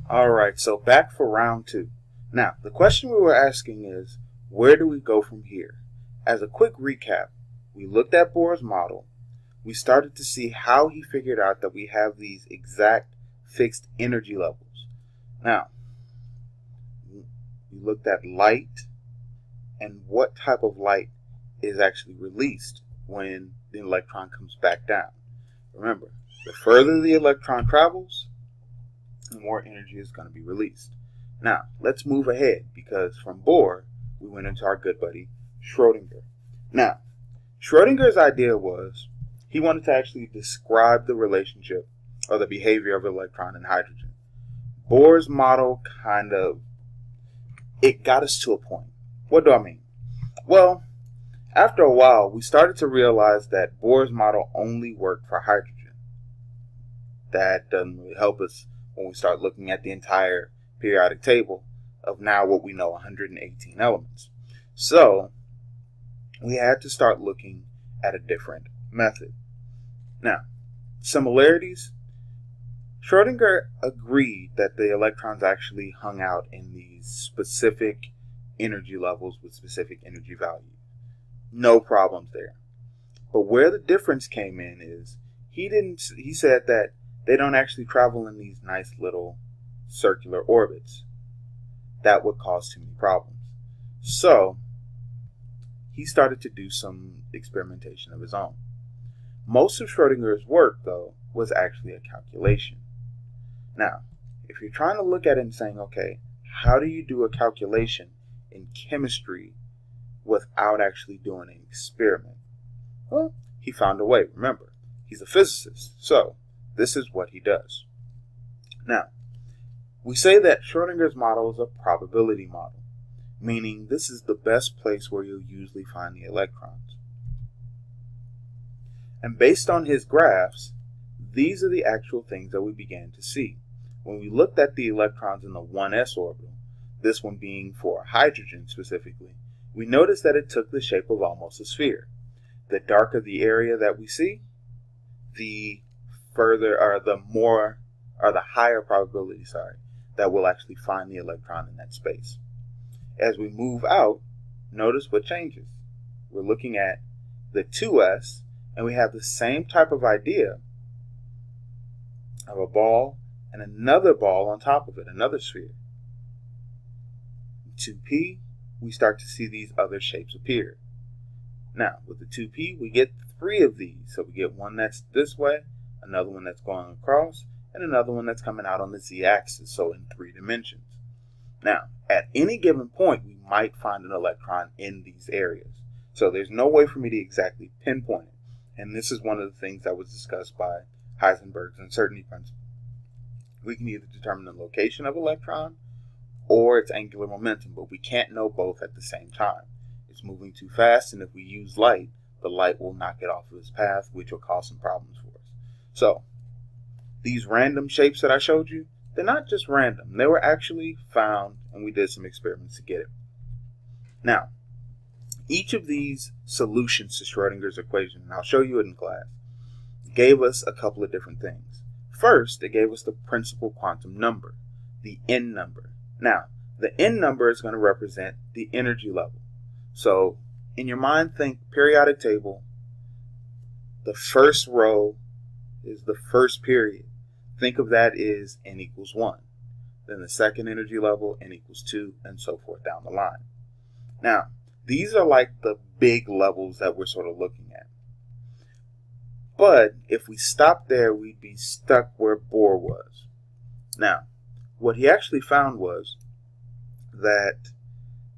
Alright, so back for round 2. Now, the question we were asking is, where do we go from here? As a quick recap, we looked at Bohr's model. We started to see how he figured out that we have these exact fixed energy levels. Now, we looked at light and what type of light is actually released when the electron comes back down. Remember, the further the electron travels, the more energy is going to be released. Now, let's move ahead, because from Bohr, we went into our good buddy, Schrodinger. Now, Schrodinger's idea was, he wanted to actually describe the relationship or the behavior of electron and hydrogen. Bohr's model it got us to a point. What do I mean? Well, after a while, we started to realize that Bohr's model only worked for hydrogen. That doesn't really help us when we start looking at the entire periodic table of now what we know, 118 elements. So we had to start looking at a different method. Now, similarities. Schrodinger agreed that the electrons actually hung out in these specific energy levels with specific energy values. No problems there. But where the difference came in is he said that they don't actually travel in these nice little circular orbits. That would cause too many problems. So he started to do some experimentation of his own. Most of Schrodinger's work, though, was actually a calculation. Now, if you're trying to look at it and saying, okay, how do you do a calculation in chemistry without actually doing an experiment? Well, he found a way. Remember, he's a physicist, so this is what he does. Now, we say that Schrodinger's model is a probability model, meaning this is the best place where you'll usually find the electrons. And based on his graphs, these are the actual things that we began to see. When we looked at the electrons in the 1s orbital, this one being for hydrogen specifically, we noticed that it took the shape of almost a sphere. The darker the area that we see, the further or the higher probability, that we'll actually find the electron in that space. As we move out, notice what changes. We're looking at the 2s, and we have the same type of idea of a ball and another ball on top of it, another sphere. 2p, we start to see these other shapes appear. Now, with the 2p, we get 3 of these. So we get one that's this way, another one that's going across, and another one that's coming out on the z-axis, so in 3 dimensions. Now, at any given point, we might find an electron in these areas. So there's no way for me to exactly pinpoint it. And this is one of the things that was discussed by Heisenberg's uncertainty principle. We can either determine the location of an electron or its angular momentum, but we can't know both at the same time. It's moving too fast, and if we use light, the light will knock it off of its path, which will cause some problems for us. So, these random shapes that I showed you, they're not just random. They were actually found, and we did some experiments to get it. Now, each of these solutions to Schrodinger's equation, and I'll show you it in class, gave us a couple of different things. First, it gave us the principal quantum number, the n number. Now, the n number is going to represent the energy level. So, in your mind, think periodic table. The first row is the first period. Think of that as n equals 1. Then the second energy level, n equals 2, and so forth down the line. Now, these are like the big levels that we're sort of looking at. But if we stop there, we'd be stuck where Bohr was. Now, what he actually found was that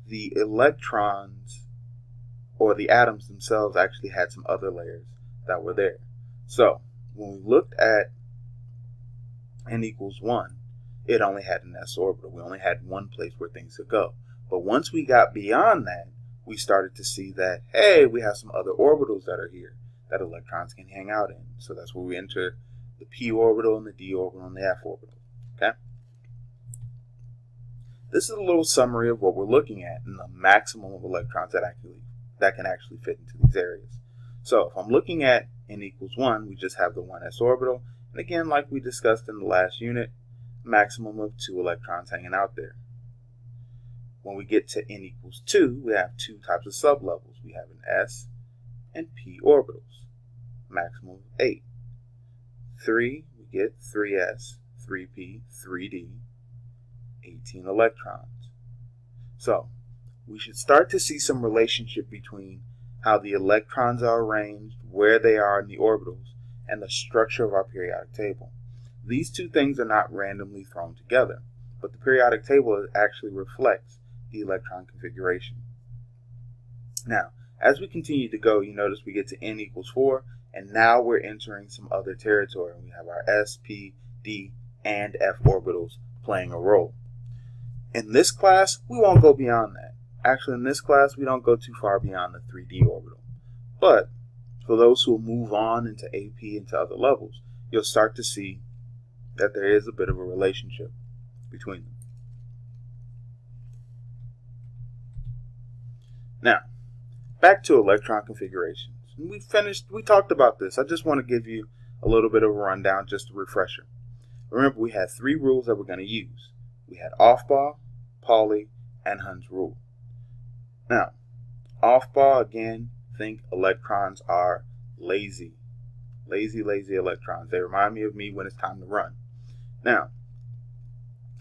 the electrons or the atoms themselves actually had some other layers that were there. So, when we looked at n equals 1, it only had an s orbital. We only had one place where things could go. But once we got beyond that, we started to see that, hey, we have some other orbitals that are here that electrons can hang out in. So that's where we enter the p orbital and the d orbital and the f orbital. Okay? This is a little summary of what we're looking at and the maximum of electrons that can actually fit into these areas. So if I'm looking at n equals 1, we just have the 1s orbital. And again, like we discussed in the last unit, maximum of 2 electrons hanging out there. When we get to n equals 2, we have 2 types of sublevels. We have an s and p orbitals, maximum of 8. 3, we get 3s, 3p, 3d, 18 electrons. So we should start to see some relationship between how the electrons are arranged, where they are in the orbitals, and the structure of our periodic table. These two things are not randomly thrown together, but the periodic table actually reflects the electron configuration. Now, as we continue to go, you notice we get to n equals 4, and now we're entering some other territory. We have our s, p, d, and f orbitals playing a role. In this class, we won't go beyond that. Actually, in this class, we don't go too far beyond the 3d orbital. But for those who will move on into AP and to other levels, you'll start to see that there is a bit of a relationship between them. Now, back to electron configurations. And we talked about this. I just want to give you a little bit of a rundown, just a refresher. Remember, we had 3 rules that we're going to use. We had Aufbau, Pauli, and Hund's rule. Now, Aufbau, again, think electrons are lazy. Lazy electrons. They remind me of me when it's time to run. Now,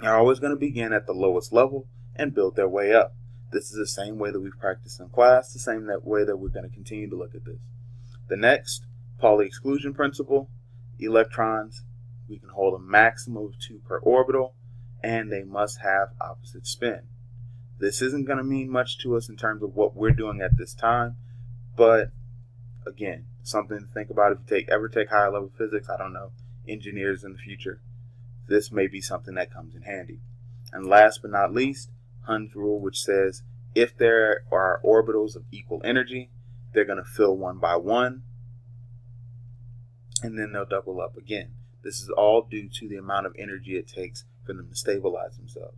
they're always going to begin at the lowest level and build their way up. This is the same way that we've practiced in class, the same way that we're going to continue to look at this. The next, Pauli exclusion principle, electrons, we can hold a maximum of 2 per orbital, and they must have opposite spin. This isn't going to mean much to us in terms of what we're doing at this time, but again, something to think about if you ever take higher level physics, I don't know, engineers in the future. This may be something that comes in handy. And last but not least, Hund's rule, which says if there are orbitals of equal energy, they're going to fill one by one, and then they'll double up again. This is all due to the amount of energy it takes for them to stabilize themselves.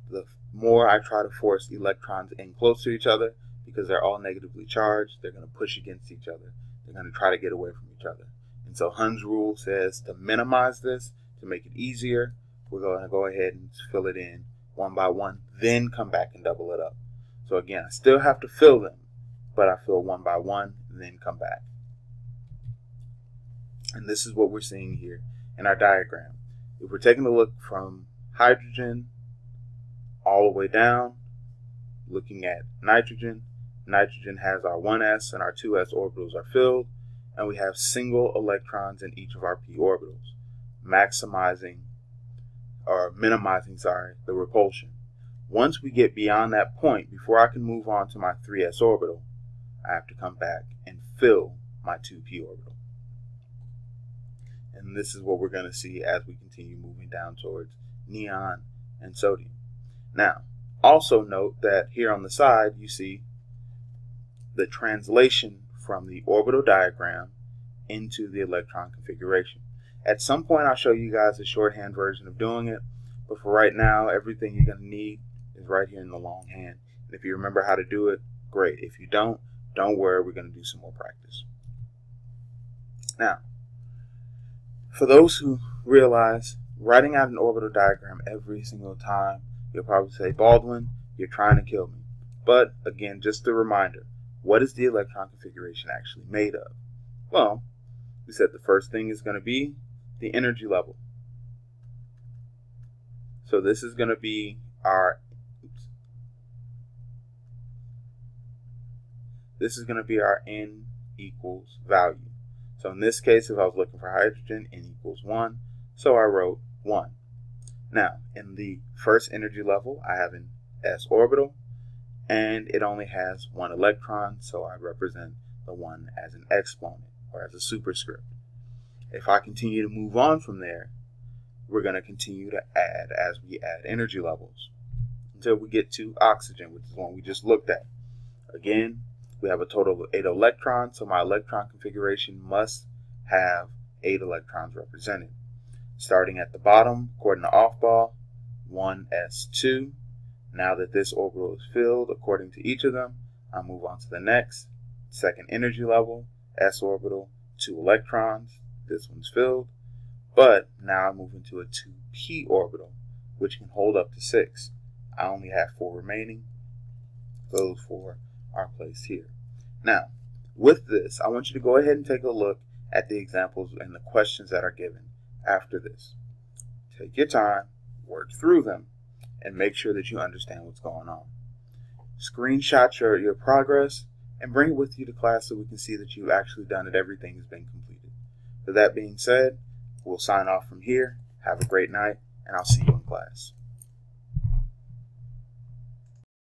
The more I try to force electrons in close to each other, because they're all negatively charged, they're going to push against each other. They're going to try to get away from each other. And so Hund's rule says to minimize this, to make it easier, we're going to go ahead and fill it in one by one, then come back and double it up. So again, I still have to fill them, but I fill one by one, and then come back. And this is what we're seeing here in our diagram. If we're taking a look from hydrogen all the way down, looking at nitrogen, nitrogen has our 1s and our 2s orbitals are filled, and we have single electrons in each of our p orbitals, minimizing the repulsion. Once we get beyond that point, before I can move on to my 3s orbital, I have to come back and fill my 2p orbital. And this is what we're going to see as we continue moving down towards neon and sodium. Now, also note that here on the side you see the translation from the orbital diagram into the electron configuration. At some point I'll show you guys a shorthand version of doing it, but for right now everything you're going to need is right here in the longhand. And if you remember how to do it, great. If you don't worry, we're going to do some more practice. Now, for those who realize writing out an orbital diagram every single time, you'll probably say, Baldwin, you're trying to kill me. But again, just a reminder, what is the electron configuration actually made of? Well, we said the first thing is going to be the energy level. So this is going to be our N equals value. So in this case, if I was looking for hydrogen, N equals 1. So I wrote 1. Now, in the first energy level, I have an s orbital, and it only has 1 electron, so I represent the 1 as an exponent, or as a superscript. If I continue to move on from there, we're going to continue to add as we add energy levels until we get to oxygen, which is the one we just looked at. Again, we have a total of 8 electrons, so my electron configuration must have 8 electrons represented. Starting at the bottom, according to Aufbau, 1s2. Now that this orbital is filled according to each of them, I'll move on to the next. Second energy level, s orbital, 2 electrons. This one's filled. But now I move into a 2p orbital, which can hold up to 6. I only have 4 remaining. Those 4 are placed here. Now, with this, I want you to go ahead and take a look at the examples and the questions that are given after this. Take your time, work through them, and make sure that you understand what's going on. Screenshot your progress and bring it with you to class so we can see that you've actually done it. Everything has been completed. With that being said, we'll sign off from here. Have a great night, and I'll see you in class.